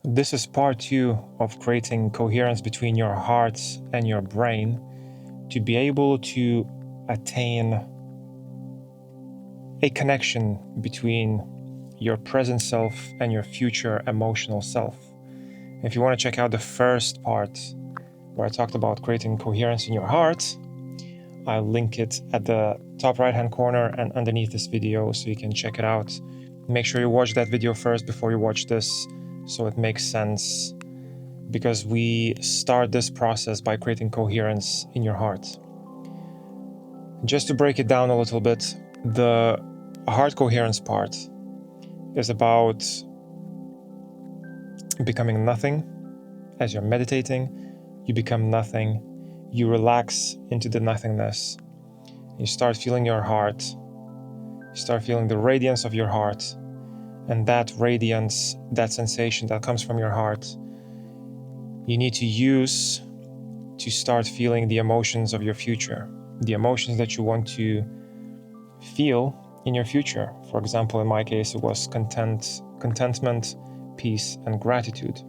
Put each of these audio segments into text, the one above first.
This is part 2 of creating coherence between your heart and your brain to be able to attain a connection between your present self and your future emotional self. If you want to check out the first part where I talked about creating coherence in your heart, I'll link it at the top right hand corner and underneath this video so you can check it out. Make sure you watch that video first before you watch this so it makes sense, because we start this process by creating coherence in your heart. Just to break it down a little bit, the heart coherence part is about becoming nothing. As you're meditating, you become nothing. You relax into the nothingness. You start feeling your heart. You start feeling the radiance of your heart. And that radiance, that sensation that comes from your heart, you need to use to start feeling the emotions of your future, the emotions that you want to feel in your future. For example, in my case, it was contentment, peace, and gratitude.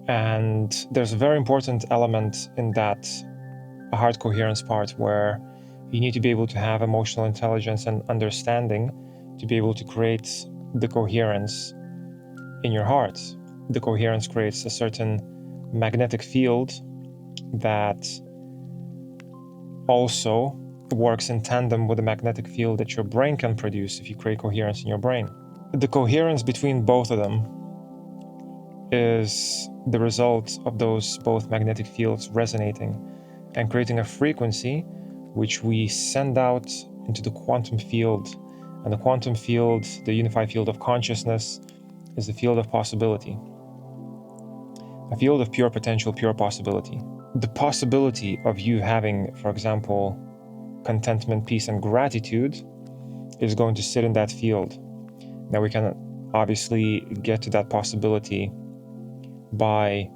And there's a very important element in that heart coherence part where you need to be able to have emotional intelligence and understanding to be able to create the coherence in your heart. The coherence creates a certain magnetic field that also works in tandem with the magnetic field that your brain can produce if you create coherence in your brain. The coherence between both of them is the result of those both magnetic fields resonating and creating a frequency which we send out into the quantum field. And the quantum field, the unified field of consciousness, is the field of possibility. A field of pure potential, pure possibility. The possibility of you having, for example, contentment, peace, and gratitude is going to sit in that field. Now we can obviously get to that possibility by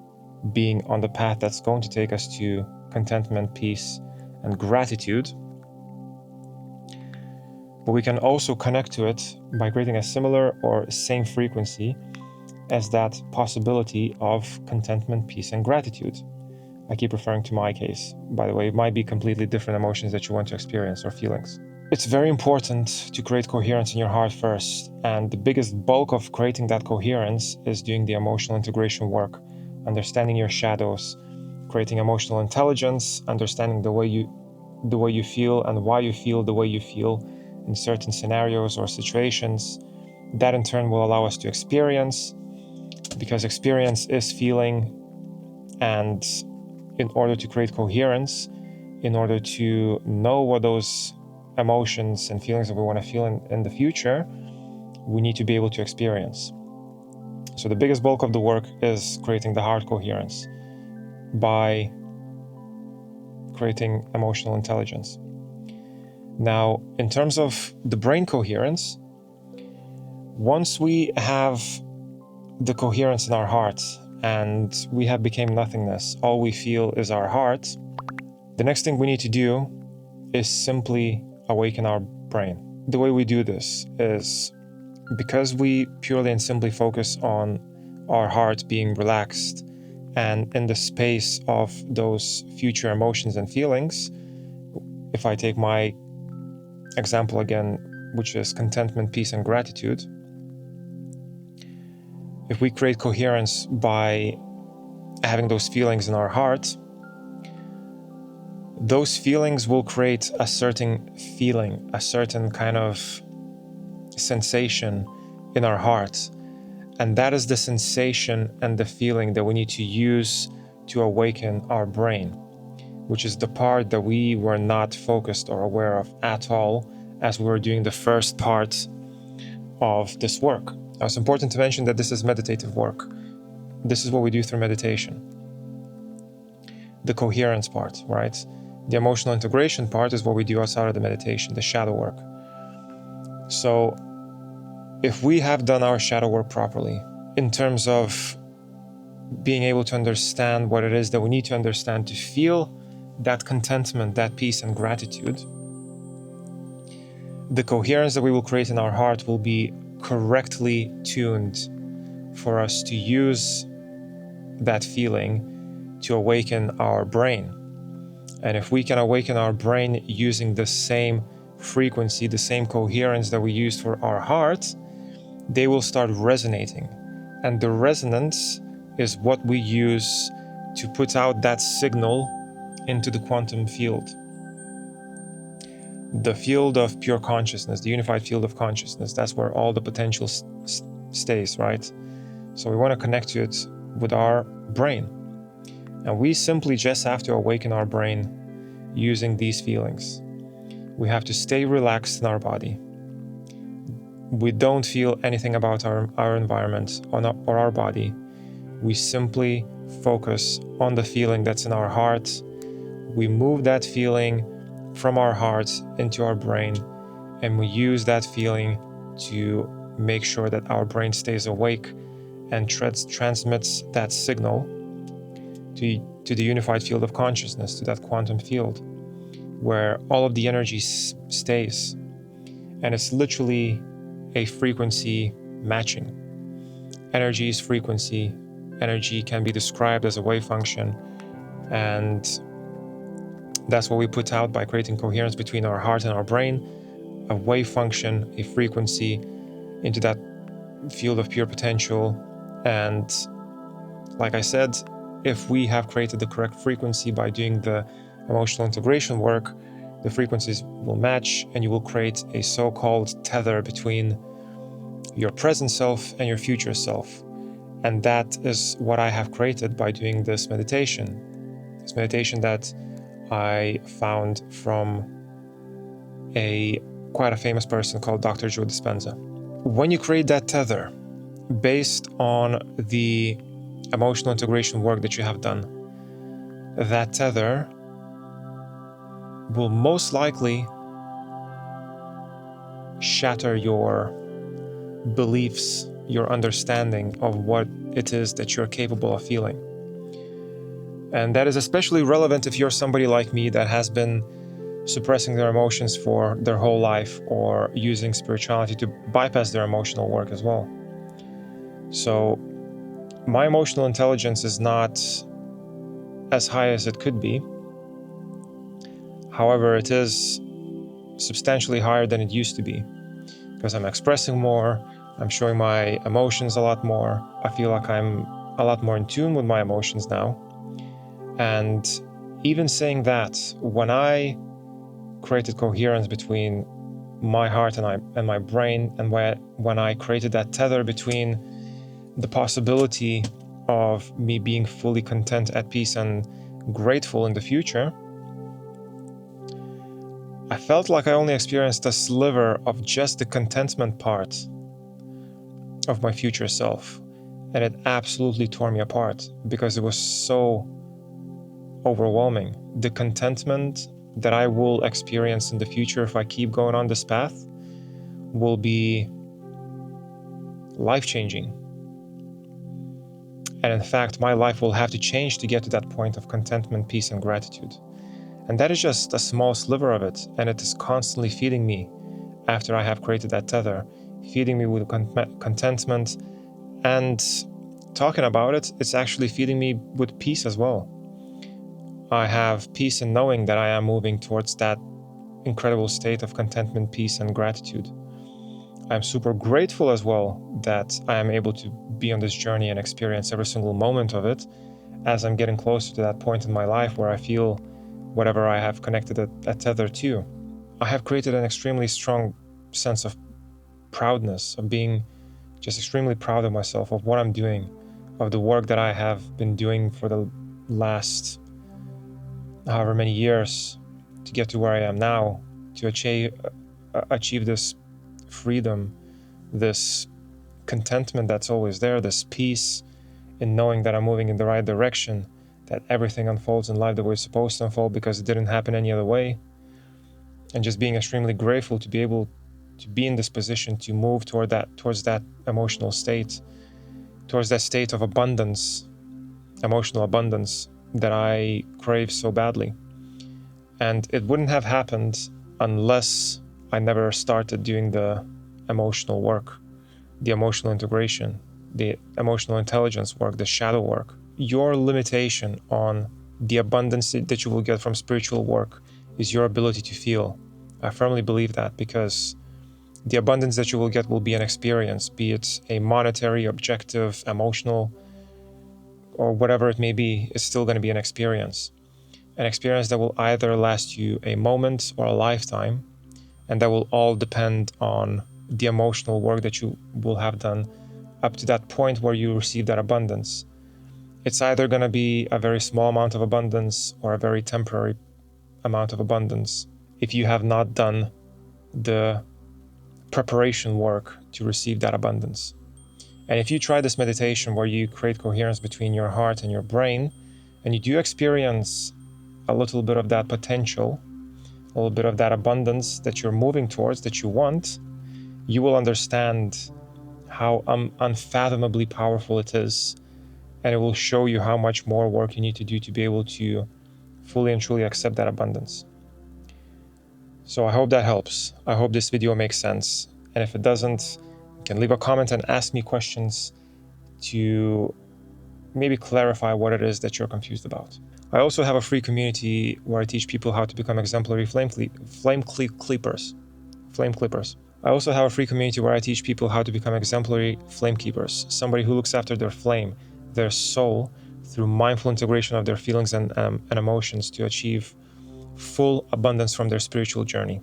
being on the path that's going to take us to contentment, peace, and gratitude. But we can also connect to it by creating a similar or same frequency as that possibility of contentment, peace, and gratitude. I keep referring to my case. By the way, it might be completely different emotions that you want to experience or feelings. It's very important to create coherence in your heart first. And the biggest bulk of creating that coherence is doing the emotional integration work, understanding your shadows, creating emotional intelligence, understanding the way you feel and why you feel the way you feel in certain scenarios or situations. That in turn will allow us to experience, because experience is feeling. And in order to create coherence, in order to know what those emotions and feelings that we want to feel in the future, we need to be able to experience. So the biggest bulk of the work is creating the heart coherence by creating emotional intelligence. Now, in terms of the brain coherence, once we have the coherence in our heart and we have become nothingness, all we feel is our heart, the next thing we need to do is simply awaken our brain. The way we do this is because we purely and simply focus on our heart being relaxed and in the space of those future emotions and feelings. If I take my example again, which is contentment, peace, and gratitude, if we create coherence by having those feelings in our heart, those feelings will create a certain feeling, a certain kind of sensation in our heart. And that is the sensation and the feeling that we need to use to awaken our brain, which is the part that we were not focused or aware of at all as we were doing the first part of this work. Now, it's important to mention that this is meditative work. This is what we do through meditation. The coherence part, right? The emotional integration part is what we do outside of the meditation, the shadow work. So if we have done our shadow work properly, in terms of being able to understand what it is that we need to understand to feel that contentment, that peace and gratitude, the coherence that we will create in our heart will be correctly tuned for us to use that feeling to awaken our brain. And if we can awaken our brain using the same frequency, the same coherence that we use for our heart, they will start resonating. And the resonance is what we use to put out that signal into the quantum field. The field of pure consciousness, the unified field of consciousness, that's where all the potential stays, right? So we want to connect to it with our brain. And we simply just have to awaken our brain using these feelings. We have to stay relaxed in our body. We don't feel anything about our environment or our body. We simply focus on the feeling that's in our heart. We move that feeling from our heart into our brain, and we use that feeling to make sure that our brain stays awake and transmits that signal to the unified field of consciousness, to that quantum field, where all of the energy stays. And it's literally a frequency matching. Energy is frequency. Energy can be described as a wave function, and that's what we put out by creating coherence between our heart and our brain, a wave function, a frequency into that field of pure potential. And like I said, if we have created the correct frequency by doing the emotional integration work, the frequencies will match and you will create a so-called tether between your present self and your future self. And that is what I have created by doing this meditation. This meditation that I found from quite a famous person called Dr. Joe Dispenza. When you create that tether based on the emotional integration work that you have done, that tether will most likely shatter your beliefs, your understanding of what it is that you're capable of feeling. And that is especially relevant if you're somebody like me that has been suppressing their emotions for their whole life, or using spirituality to bypass their emotional work as well. So my emotional intelligence is not as high as it could be. However, it is substantially higher than it used to be, because I'm expressing more, I'm showing my emotions a lot more. I feel like I'm a lot more in tune with my emotions now. And even saying that, when I created coherence between my heart and my brain, and when I created that tether between the possibility of me being fully content, at peace, and grateful in the future, I felt like I only experienced a sliver of just the contentment part of my future self. And it absolutely tore me apart because it was so overwhelming. The contentment that I will experience in the future if I keep going on this path will be life-changing. And in fact, my life will have to change to get to that point of contentment, peace, and gratitude. And that is just a small sliver of it, and it is constantly feeding me after I have created that tether, feeding me with contentment, and talking about it, it's actually feeding me with peace as well. I have peace in knowing that I am moving towards that incredible state of contentment, peace, and gratitude. I'm super grateful as well that I am able to be on this journey and experience every single moment of it, as I'm getting closer to that point in my life where I feel whatever I have connected a tether to. I have created an extremely strong sense of proudness, of being just extremely proud of myself, of what I'm doing, of the work that I have been doing for the last however many years to get to where I am now, to achieve this freedom, this contentment that's always there, this peace in knowing that I'm moving in the right direction, that everything unfolds in life the way it's supposed to unfold because it didn't happen any other way. And just being extremely grateful to be able to be in this position to move towards that emotional state, towards that state of abundance, emotional abundance that I crave so badly. And it wouldn't have happened unless I never started doing the emotional work, the emotional integration. the emotional intelligence work, the shadow work. Your limitation on the abundance that you will get from spiritual work is your ability to feel. I firmly believe that, because the abundance that you will get will be an experience, be it a monetary, objective, emotional, or whatever it may be. It's still going to be an experience that will either last you a moment or a lifetime, and that will all depend on the emotional work that you will have done up to that point where you receive that abundance. It's either going to be a very small amount of abundance or a very temporary amount of abundance if you have not done the preparation work to receive that abundance. And if you try this meditation where you create coherence between your heart and your brain, and you do experience a little bit of that potential, a little bit of that abundance that you're moving towards, that you want, you will understand how unfathomably powerful it is. And it will show you how much more work you need to do to be able to fully and truly accept that abundance. So I hope that helps. I hope this video makes sense. And if it doesn't, you can leave a comment and ask me questions to maybe clarify what it is that you're confused about. I also have a free community where I teach people how to become exemplary flame clippers. I also have a free community where I teach people how to become exemplary flame keepers, somebody who looks after their flame, their soul, through mindful integration of their feelings and emotions to achieve full abundance from their spiritual journey.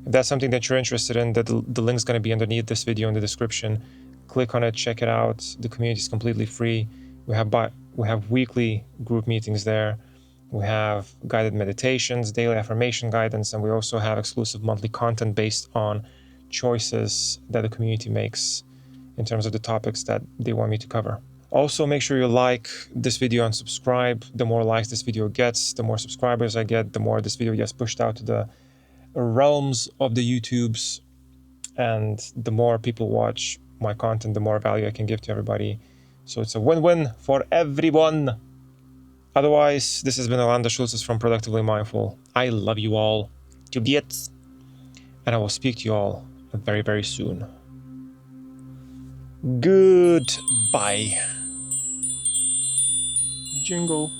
If that's something that you're interested in, the link's going to be underneath this video in the description. Click on it, check it out. The community is completely free. We have weekly group meetings there. We have guided meditations, daily affirmation guidance, and we also have exclusive monthly content based on choices that the community makes in terms of the topics that they want me to cover. Also, make sure you like this video and subscribe. The more likes this video gets, the more subscribers I get, the more this video gets pushed out to the realms of the YouTubes, and the more people watch my content, the more value I can give to everybody. So it's a win-win for everyone. Otherwise, this has been Alanda Schultzes from Productively Mindful. I love you all to bits, and I will speak to you all very, very soon. Goodbye. Jingle.